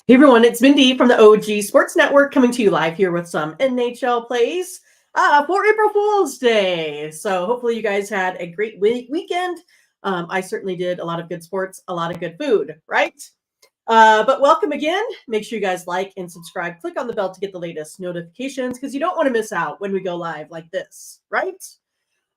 Hey everyone, it's Mindy from the OG Sports Network coming to you live here with some NHL plays for April Fool's Day. So hopefully you guys had a great weekend. I certainly did. A lot of good sports, a lot of good food, right? But welcome again. Make sure you guys like and subscribe. Click on the bell to get the latest notifications because you don't want to miss out when we go live like this, right?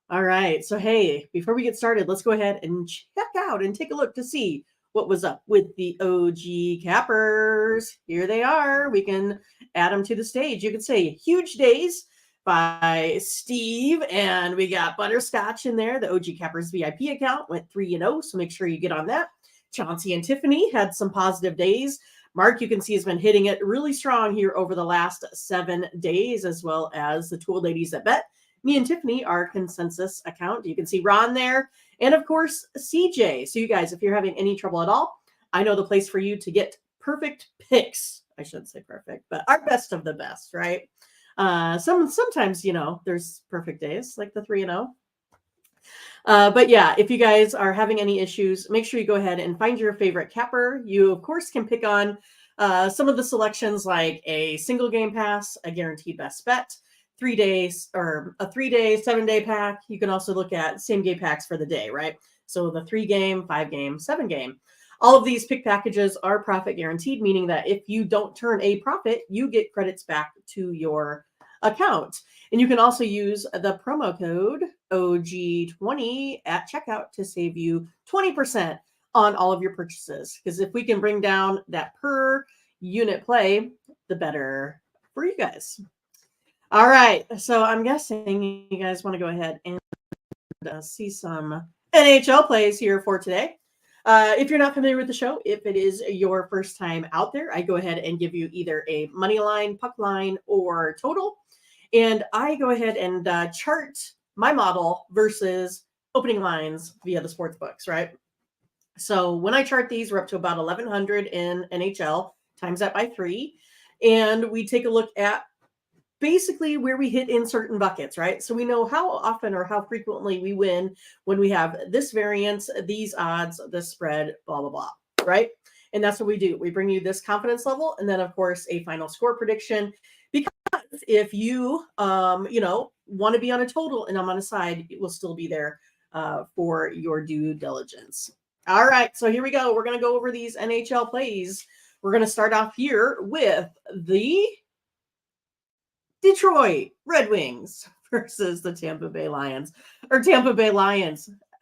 All right. So, hey, before we get started, let's go ahead and check out and take a look to see what was up with the OG Cappers. Here they are. We can add them to the stage. You can say Huge Days by Steve, and we got Butterscotch in there. The OG Cappers VIP account went 3-0, so make sure you get on that. Chauncey and Tiffany had some positive days. Mark, you can see, has been hitting it really strong here over the last 7 days, as well as the Tool Ladies that bet. Me and Tiffany, our consensus account. You can see Ron there. And of course, CJ. So you guys, if you're having any trouble at all, I know the place for you to get perfect picks. I shouldn't say perfect, but our best of the best, right? Sometimes, there's perfect days like the 3-0. But yeah, if you guys are having any issues, make sure you go ahead and find your favorite capper. You, of course, can pick on some of the selections like a single game pass, a guaranteed best bet, 3 days, or a 3-day, 7-day pack. You can also look at same game packs for the day, right? So the 3-game, 5-game, 7-game. All of these pick packages are profit guaranteed, meaning that if you don't turn a profit, you get credits back to your account. And you can also use the promo code OG20 at checkout to save you 20% on all of your purchases. Because if we can bring down that per unit play, the better for you guys. All right. So I'm guessing you guys want to go ahead and see some NHL plays here for today. If you're not familiar with the show, if it is your first time out there, I go ahead and give you either a money line, puck line, or total. And I go ahead and chart my model versus opening lines via the sports books, right? So when I chart these, we're up to about 1,100 in NHL, times that by 3. And we take a look at basically where we hit in certain buckets, right? So we know how often or how frequently we win when we have this variance, these odds, this spread, blah, blah, blah, right? And that's what we do. We bring you this confidence level and then, of course, a final score prediction. Because if you, want to be on a total and I'm on a side, it will still be there for your due diligence. All right, so here we go. We're going to go over these NHL plays. We're going to start off here with the Detroit Red Wings versus the Tampa Bay Lions.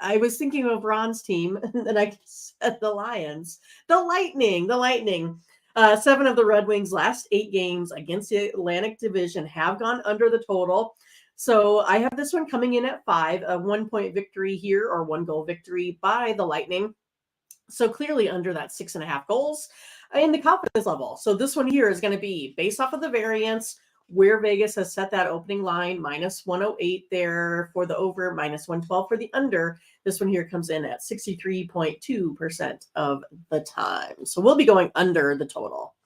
I was thinking of Ron's team, and then I said the Lions. The Lightning. 7 of the Red Wings' last 8 games against the Atlantic Division have gone under the total. So I have this one coming in at 5, a 1-point victory here, or 1-goal victory by the Lightning. So clearly under that 6.5 goals in the confidence level. So this one here is going to be based off of the variance, where Vegas has set that opening line, minus 108 there for the over, minus 112 for the under. This one here comes in at 63.2% of the time. So we'll be going under the total.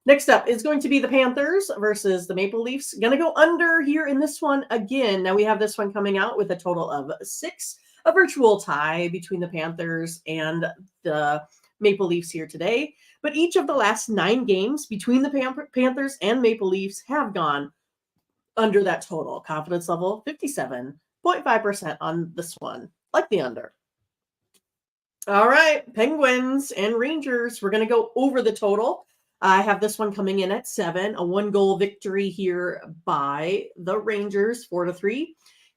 Next up is going to be the Panthers versus the Maple Leafs. Going to go under here in this one again. Now we have this one coming out with a total of 6, a virtual tie between the Panthers and the Maple Leafs here today. But each of the last 9 games between the Panthers and Maple Leafs have gone under that total. Confidence level, 57.5% on this one. Like the under. All right, Penguins and Rangers. We're going to go over the total. I have this one coming in at 7, a 1-goal victory here by the Rangers, 4-3.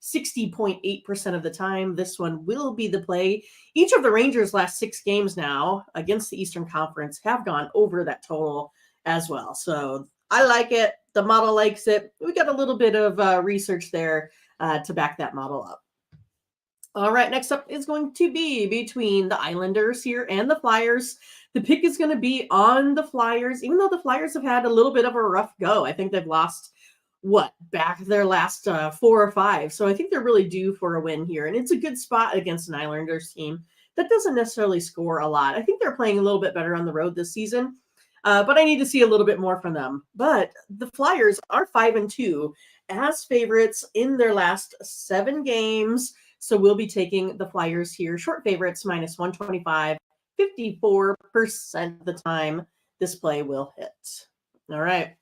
60.8% of the time, this one will be the play. Each of the Rangers' last 6 games now against the Eastern Conference have gone over that total as well. So I like it. The model likes it. We got a little bit of research there to back that model up. All right, next up is going to be between the Islanders here and the Flyers. The pick is going to be on the Flyers, even though the Flyers have had a little bit of a rough go. I think they've lost back their last 4 or 5. So I think they're really due for a win here. And it's a good spot against an Islanders team that doesn't necessarily score a lot. I think they're playing a little bit better on the road this season, but I need to see a little bit more from them. But the Flyers are 5-2 as favorites in their last 7 games. So we'll be taking the Flyers here. Short favorites, minus 125, 54% of the time. this play will hit. All right.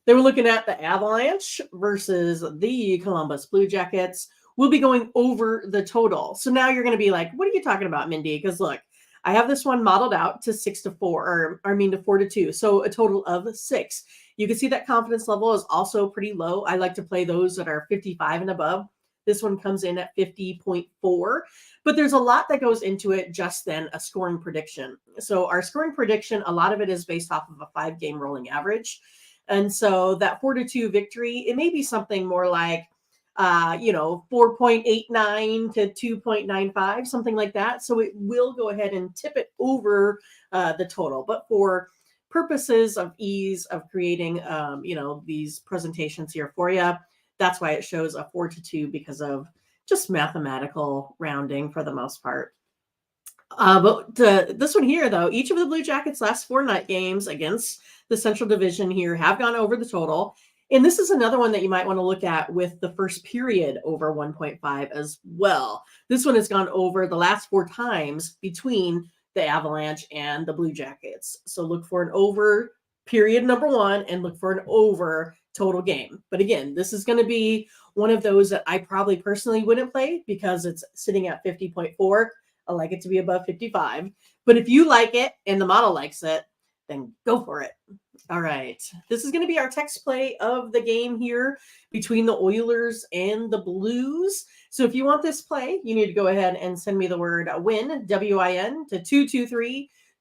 Then we're looking at the Avalanche versus the Columbus Blue Jackets. We'll be going over the total. So now you're going to be like, what are you talking about, Mindy? Because look, I have this one modeled out to 6-4, or I mean to 4-2. So a total of 6. You can see that confidence level is also pretty low. I like to play those that are 55 and above. This one comes in at 50.4, but there's a lot that goes into it, just then a scoring prediction. So our scoring prediction, a lot of it is based off of a 5-game rolling average. And so that 4-2 victory, it may be something more like 4.89 to 2.95, something like that. So it will go ahead and tip it over the total. But for purposes of ease of creating, these presentations here for you, that's why it shows a 4-2, because of just mathematical rounding for the most part. But this one here, though, each of the Blue Jackets' last 4 night games against the Central Division here have gone over the total. And this is another one that you might want to look at with the first period over 1.5 as well. This one has gone over the last 4 times between the Avalanche and the Blue Jackets. So look for an over period number 1 and look for an over total game. But again, this is going to be one of those that I probably personally wouldn't play because it's sitting at 50.4. I like it to be above 55. But if you like it and the model likes it, then go for it. All right. This is going to be our text play of the game here between the Oilers and the Blues. So if you want this play, you need to go ahead and send me the word win, W-I-N, to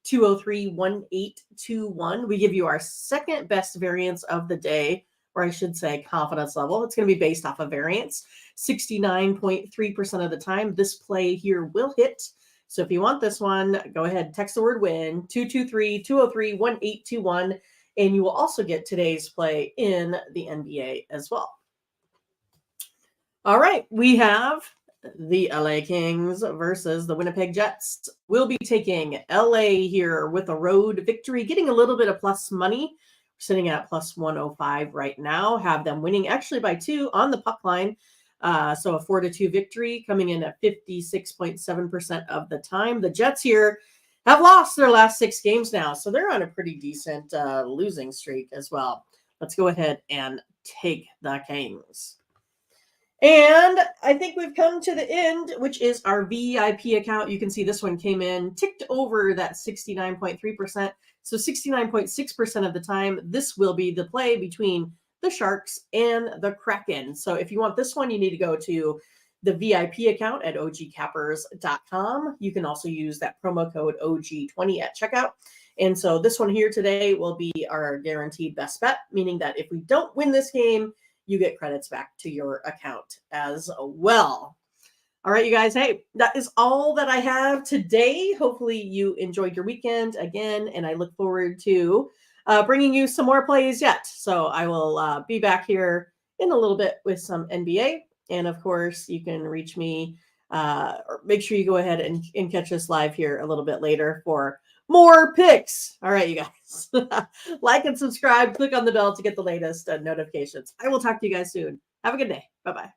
223-203-1821. We give you our second best variance of the day, or I should say confidence level. It's going to be based off of variance. 69.3% of the time, this play here will hit. So if you want this one, go ahead, text the word win, 223-203-1821, and you will also get today's play in the NBA as well. All right, we have the LA Kings versus the Winnipeg Jets. We'll be taking LA here with a road victory, getting a little bit of plus money. We're sitting at plus 105 right now. Have them winning actually by 2 on the puck line. So a 4-2 victory coming in at 56.7% of the time. The Jets here have lost their last 6 games now, so they're on a pretty decent losing streak as well. Let's go ahead and take the Kings. And I think we've come to the end, which is our VIP account. You can see this one came in, ticked over that 69.3%. So 69.6% of the time, this will be the play between the Sharks and the Kraken. So if you want this one, you need to go to the VIP account at ogcappers.com. You can also use that promo code OG20 at checkout. And so this one here today will be our guaranteed best bet, meaning that if we don't win this game, you get credits back to your account as well. All right, you guys. Hey, that is all that I have today. Hopefully you enjoyed your weekend again, and I look forward to bringing you some more plays yet. So I will be back here in a little bit with some NBA. And of course, you can reach me or make sure you go ahead and catch us live here a little bit later for more picks. All right, you guys. Like and subscribe. Click on the bell to get the latest notifications. I will talk to you guys soon. Have a good day. Bye-bye.